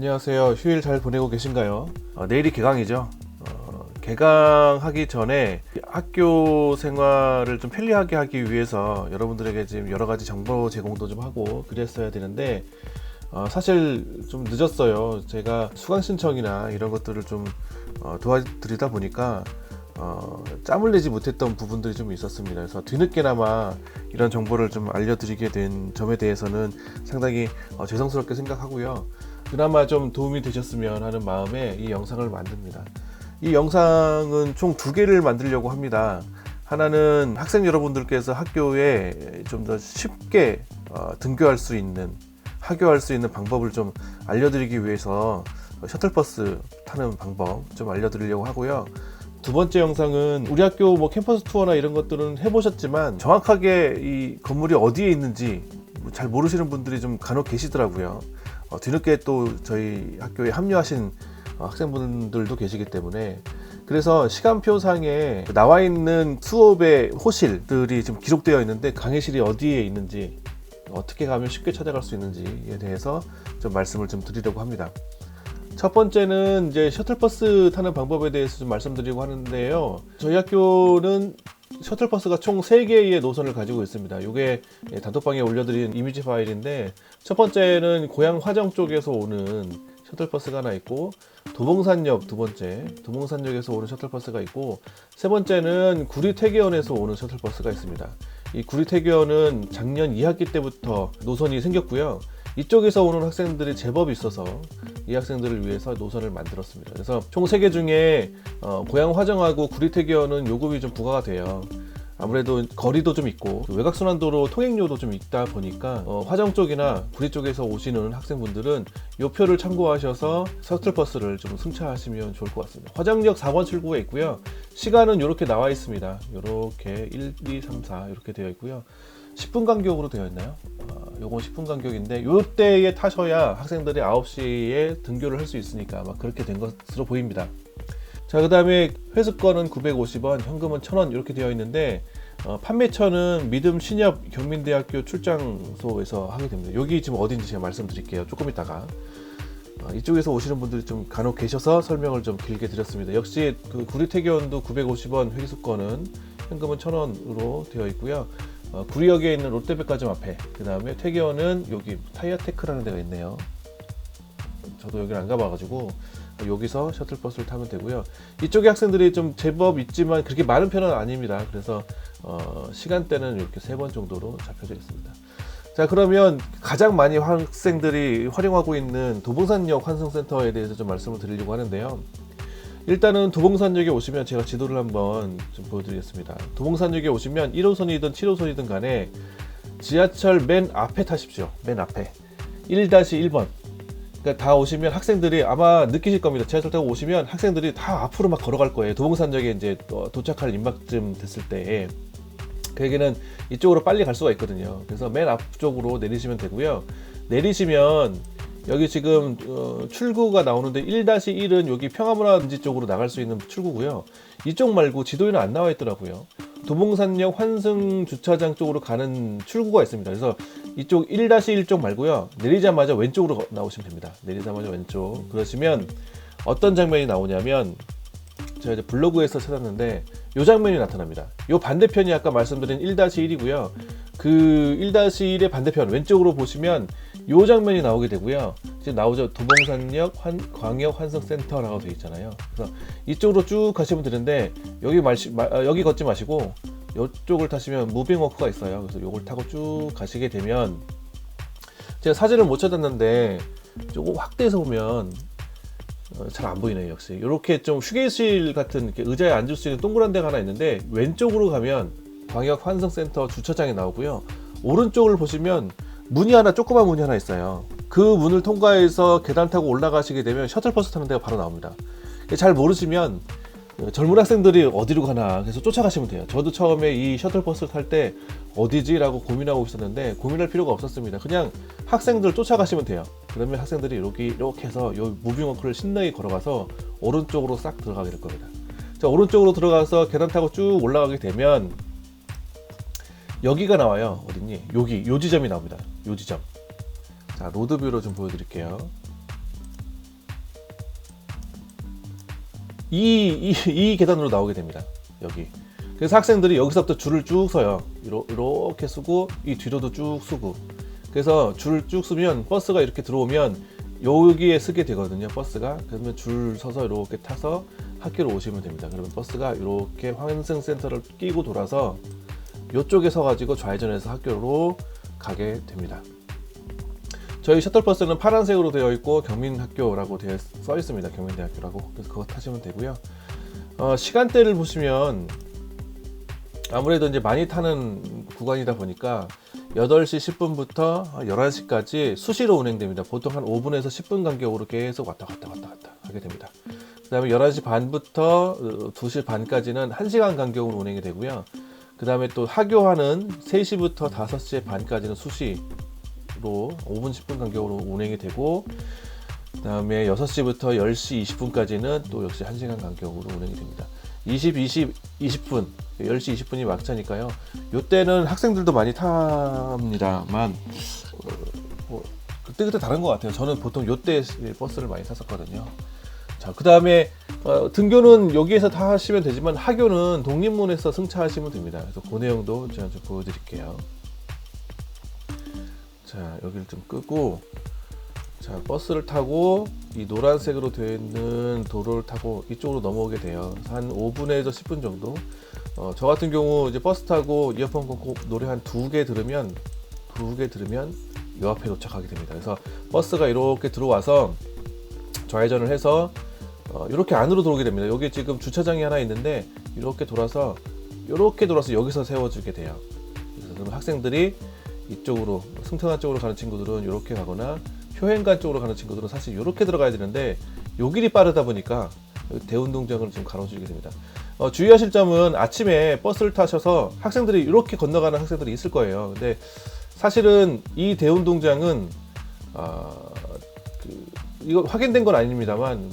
안녕하세요. 휴일 잘 보내고 계신가요? 내일이 개강이죠. 개강하기 전에 학교 생활을 좀 편리하게 하기 위해서 여러분들에게 지금 여러 가지 정보 제공도 좀 하고 그랬어야 되는데 사실 좀 늦었어요. 제가 수강 신청이나 이런 것들을 좀 도와드리다 보니까 짬을 내지 못했던 부분들이 좀 있었습니다. 그래서 뒤늦게나마 이런 정보를 좀 알려드리게 된 점에 대해서는 상당히 죄송스럽게 생각하고요. 그나마 좀 도움이 되셨으면 하는 마음에 이 영상을 만듭니다. 이 영상은 총 2개를 만들려고 합니다. 하나는 학생 여러분들께서 학교에 좀 더 쉽게 등교할 수 있는, 하교할 수 있는 방법을 좀 알려드리기 위해서 셔틀버스 타는 방법 좀 알려드리려고 하고요. 두 번째 영상은 우리 학교 캠퍼스 투어나 이런 것들은 해보셨지만 정확하게 이 건물이 어디에 있는지 잘 모르시는 분들이 좀 간혹 계시더라고요. 뒤늦게 또 저희 학교에 합류하신 학생분들도 계시기 때문에, 그래서 시간표상에 나와 있는 수업의 호실들이 지금 기록되어 있는데 강의실이 어디에 있는지, 어떻게 가면 쉽게 찾아갈 수 있는지에 대해서 좀 말씀을 좀 드리려고 합니다. 첫 번째는 이제 셔틀버스 타는 방법에 대해서 좀 말씀드리고 하는데요. 저희 학교는 셔틀버스가 총 3개의 노선을 가지고 있습니다. 이게 단톡방에 올려드린 이미지 파일인데, 첫 번째는 고양 화정 쪽에서 오는 셔틀버스가 하나 있고, 도봉산역 두 번째, 도봉산역에서 오는 셔틀버스가 있고, 세 번째는 구리태계원에서 오는 셔틀버스가 있습니다. 이 구리태계원은 작년 2학기 때부터 노선이 생겼고요. 이쪽에서 오는 학생들이 제법 있어서 이 학생들을 위해서 노선을 만들었습니다. 그래서 총 3개 중에 고양 화정하고 구리태계원은 요금이 좀 부과가 돼요. 아무래도 거리도 좀 있고 외곽순환도로 통행료도 좀 있다 보니까 화정 쪽이나 구리 쪽에서 오시는 학생분들은 이 표를 참고하셔서 셔틀버스를 좀 승차하시면 좋을 것 같습니다. 화정역 4번 출구에 있고요. 시간은 이렇게 나와 있습니다. 이렇게 1, 2, 3, 4 이렇게 되어 있고요. 10분 간격으로 되어 있나요? 요건 10분 간격인데 요때에 타셔야 학생들이 9시에 등교를 할 수 있으니까 아마 그렇게 된 것으로 보입니다. 자, 그 다음에 회수권은 950원, 현금은 1000원 이렇게 되어 있는데 판매처는 믿음 신협 경민대학교 출장소에서 하게 됩니다. 여기 지금 어딘지 제가 말씀드릴게요. 조금 있다가. 이쪽에서 오시는 분들이 좀 간혹 계셔서 설명을 좀 길게 드렸습니다. 역시 그 구리태계원도 950원 회수권은 현금은 1000원으로 되어 있고요. 구리역에 있는 롯데백화점 앞에, 그 다음에 태계원은 여기 타이어테크라는 데가 있네요. 저도 여기를 안 가봐가지고 여기서 셔틀버스를 타면 되고요. 이쪽에 학생들이 좀 제법 있지만 그렇게 많은 편은 아닙니다. 그래서 시간대는 이렇게 3번 정도로 잡혀져 있습니다. 자, 그러면 가장 많이 학생들이 활용하고 있는 도봉산역 환승센터에 대해서 좀 말씀을 드리려고 하는데요. 일단은 도봉산역에 오시면 제가 지도를 한번 좀 보여드리겠습니다. 도봉산역에 오시면 1호선이든 7호선이든 간에 지하철 맨 앞에 타십시오. 맨 앞에 1-1번. 그러니까 다 오시면 학생들이 아마 느끼실 겁니다. 지하철 타고 오시면 학생들이 다 앞으로 막 걸어갈 거예요. 도봉산역에 이제 도착할 임박쯤 됐을 때. 그 얘기는 이쪽으로 빨리 갈 수가 있거든요. 그래서 맨 앞쪽으로 내리시면 되고요. 내리시면 여기 지금 출구가 나오는데 1-1은 여기 평화문화단지 쪽으로 나갈 수 있는 출구고요. 이쪽 말고 지도에는 안 나와 있더라고요. 도봉산역 환승 주차장 쪽으로 가는 출구가 있습니다. 그래서 이쪽 1-1 쪽 말고요. 내리자마자 왼쪽으로 나오시면 됩니다. 내리자마자 왼쪽. 그러시면 어떤 장면이 나오냐면, 제가 이제 블로그에서 찾았는데 이 장면이 나타납니다. 이 반대편이 아까 말씀드린 1-1이고요. 그 1-1의 반대편 왼쪽으로 보시면 이 장면이 나오게 되고요. 지금 나오죠. 도봉산역 광역 환승센터라고 되어 있잖아요. 그래서 이쪽으로 쭉 가시면 되는데 여기 걷지 마시고 이쪽을 타시면 무빙워크가 있어요. 그래서 이걸 타고 쭉 가시게 되면, 제가 사진을 못 찾았는데 조금 확대해서 보면 잘 안 보이네요. 역시 이렇게 좀 휴게실 같은 이렇게 의자에 앉을 수 있는 동그란 데가 하나 있는데, 왼쪽으로 가면 광역 환승센터 주차장이 나오고요. 오른쪽을 보시면 문이 하나, 조그만 문이 하나 있어요. 그 문을 통과해서 계단 타고 올라가시게 되면 셔틀버스 타는 데가 바로 나옵니다. 잘 모르시면 젊은 학생들이 어디로 가나 그래서 쫓아가시면 돼요. 저도 처음에 이 셔틀버스를 탈 때 어디지? 라고 고민하고 있었는데 고민할 필요가 없었습니다. 그냥 학생들 쫓아가시면 돼요. 그러면 학생들이 이렇게 해서 이 무빙워크를 신나게 걸어가서 오른쪽으로 싹 들어가게 될 겁니다. 자, 오른쪽으로 들어가서 계단 타고 쭉 올라가게 되면 여기가 나와요. 어딨니? 여기, 요 지점이 나옵니다. 요 지점. 자, 로드뷰로 좀 보여드릴게요. 이 계단으로 나오게 됩니다. 여기. 그래서 학생들이 여기서부터 줄을 쭉 서요. 이렇게 쓰고 이 뒤로도 쭉 쓰고. 그래서 줄을 쭉 쓰면 버스가 이렇게 들어오면 여기에 쓰게 되거든요. 버스가. 그러면 줄 서서 이렇게 타서 학교로 오시면 됩니다. 그러면 버스가 이렇게 환승센터를 끼고 돌아서 이쪽에 서가지고 좌회전해서 학교로 가게 됩니다. 저희 셔틀버스는 파란색으로 되어 있고 경민학교라고 써 있습니다. 경민대학교라고. 그래서 그거 타시면 되고요. 시간대를 보시면 아무래도 이제 많이 타는 구간이다 보니까 8시 10분부터 11시까지 수시로 운행됩니다. 보통 한 5분에서 10분 간격으로 계속 왔다 갔다 하게 됩니다. 그 다음에 11시 반부터 2시 반까지는 1시간 간격으로 운행이 되고요. 그 다음에 또 하교하는 3시부터 5시 반까지는 수시로 5분 10분 간격으로 운행이 되고, 그 다음에 6시부터 10시 20분까지는 또 역시 1시간 간격으로 운행이 됩니다. 20분 10시 20분이 막차니까요. 요때는 학생들도 많이 탑니다만 그때 다른 것 같아요. 저는 보통 요때 버스를 많이 탔었거든요. 자, 그 다음에 등교는 여기에서 다 하시면 되지만 하교는 독립문에서 승차하시면 됩니다. 그래서 그 내용도 제가 좀 보여드릴게요. 자, 여기를 좀 끄고, 자, 버스를 타고 이 노란색으로 되어 있는 도로를 타고 이쪽으로 넘어오게 돼요. 한 5분에서 10분 정도. 저 같은 경우 이제 버스 타고 이어폰 꽂고 노래 한 2개 들으면 이 앞에 도착하게 됩니다. 그래서 버스가 이렇게 들어와서 좌회전을 해서 이렇게 안으로 들어오게 됩니다. 여기 지금 주차장이 하나 있는데 이렇게 돌아서 여기서 세워주게 돼요. 그래서 학생들이 이쪽으로 승천관 쪽으로 가는 친구들은 이렇게 가거나 효행관 쪽으로 가는 친구들은 사실 이렇게 들어가야 되는데 요 길이 빠르다 보니까 대운동장을 좀 가로주게 됩니다. 주의하실 점은 아침에 버스를 타셔서 학생들이 이렇게 건너가는 학생들이 있을 거예요. 근데 사실은 이 대운동장은 이거 확인된 건 아닙니다만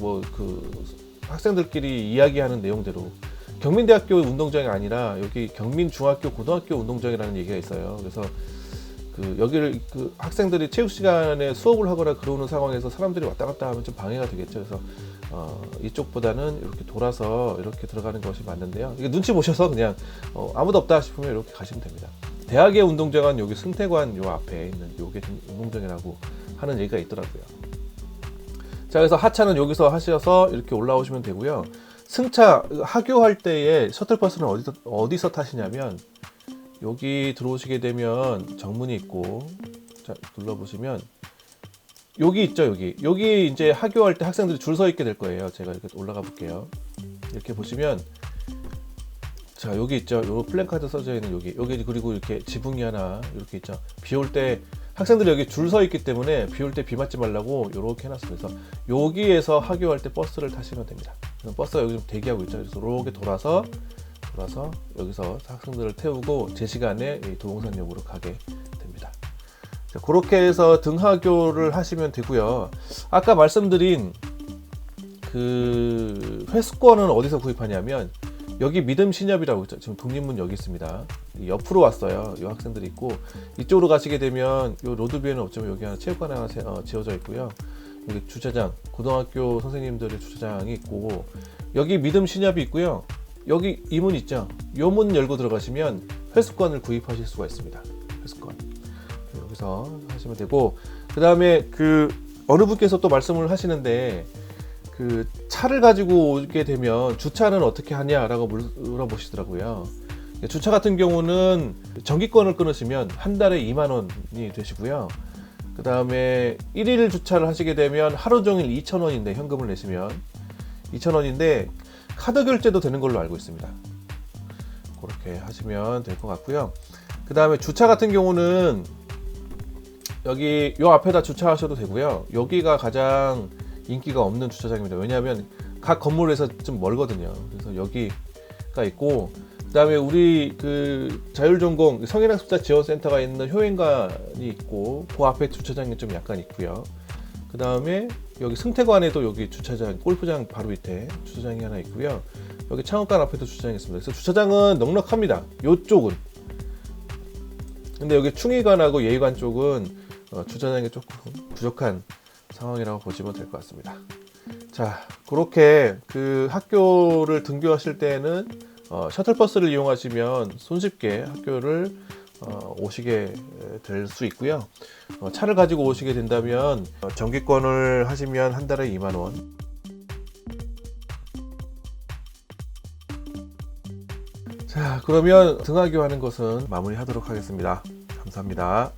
학생들끼리 이야기하는 내용대로 경민대학교 운동장이 아니라 여기 경민중학교 고등학교 운동장이라는 얘기가 있어요. 그래서 여기를 학생들이 체육 시간에 수업을 하거나 그러는 상황에서 사람들이 왔다 갔다 하면 좀 방해가 되겠죠. 그래서 이쪽보다는 이렇게 돌아서 이렇게 들어가는 것이 맞는데요. 이게 눈치 보셔서 그냥 아무도 없다 싶으면 이렇게 가시면 됩니다. 대학의 운동장은 여기 승태관 요 앞에 있는 요게 운동장이라고 하는 얘기가 있더라고요. 자, 그래서 하차는 여기서 하셔서 이렇게 올라오시면 되고요. 승차 하교할 때에 셔틀버스는 어디서 타시냐면 여기 들어오시게 되면 정문이 있고, 자, 눌러보시면 여기 있죠. 여기 이제 하교할 때 학생들이 줄 서 있게 될 거예요. 제가 이렇게 올라가 볼게요. 이렇게 보시면 자, 여기 있죠. 요 플랜카드 써져 있는 여기 그리고 이렇게 지붕이 하나 이렇게 있죠. 비 올 때 학생들이 여기 줄 서 있기 때문에 비 올 때 비 맞지 말라고 이렇게 해놨습니다. 그래서 여기에서 하교할 때 버스를 타시면 됩니다. 버스가 여기 좀 대기하고 있죠. 그래서 이렇게 돌아서 여기서 학생들을 태우고 제 시간에 도봉산역으로 가게 됩니다. 자, 그렇게 해서 등하교를 하시면 되고요. 아까 말씀드린 그 회수권은 어디서 구입하냐면 여기 믿음신협이라고 있죠. 지금 독립문 여기 있습니다. 옆으로 왔어요. 이 학생들이 있고, 이쪽으로 가시게 되면 이 로드뷰에는 없지만 여기 하나 체육관 하나 지어져 있고요. 여기 주차장, 고등학교 선생님들의 주차장이 있고, 여기 믿음신협이 있고요. 여기 이 문 있죠. 이 문 열고 들어가시면 회수권을 구입하실 수가 있습니다. 회수권 여기서 하시면 되고, 그 다음에 어느 분께서 또 말씀을 하시는데 차를 가지고 오게 되면 주차는 어떻게 하냐라고 물어보시더라고요. 주차 같은 경우는 정기권을 끊으시면 한 달에 2만 원이 되시고요. 그 다음에 1일 주차를 하시게 되면 하루 종일 2,000원인데 현금을 내시면 2,000원인데 카드 결제도 되는 걸로 알고 있습니다. 그렇게 하시면 될 것 같고요. 그 다음에 주차 같은 경우는 여기 요 앞에다 주차하셔도 되고요. 여기가 가장 인기가 없는 주차장입니다. 왜냐하면 각 건물에서 좀 멀거든요. 그래서 여기가 있고, 그 다음에 우리 자율전공 성인학습자 지원센터가 있는 효행관이 있고, 그 앞에 주차장이 좀 약간 있고요. 그 다음에 여기 승태관에도 여기 주차장, 골프장 바로 밑에 주차장이 하나 있고요. 여기 창업관 앞에도 주차장이 있습니다. 그래서 주차장은 넉넉합니다. 요쪽은. 근데 여기 충의관하고 예의관 쪽은 주차장이 조금 부족한 상황이라고 보시면 될 것 같습니다. 자, 그렇게 그 학교를 등교하실 때는 셔틀버스를 이용하시면 손쉽게 학교를 오시게 될 수 있고요. 차를 가지고 오시게 된다면 정기권을 하시면 한 달에 2만 원. 자, 그러면 등하교 하는 것은 마무리하도록 하겠습니다. 감사합니다.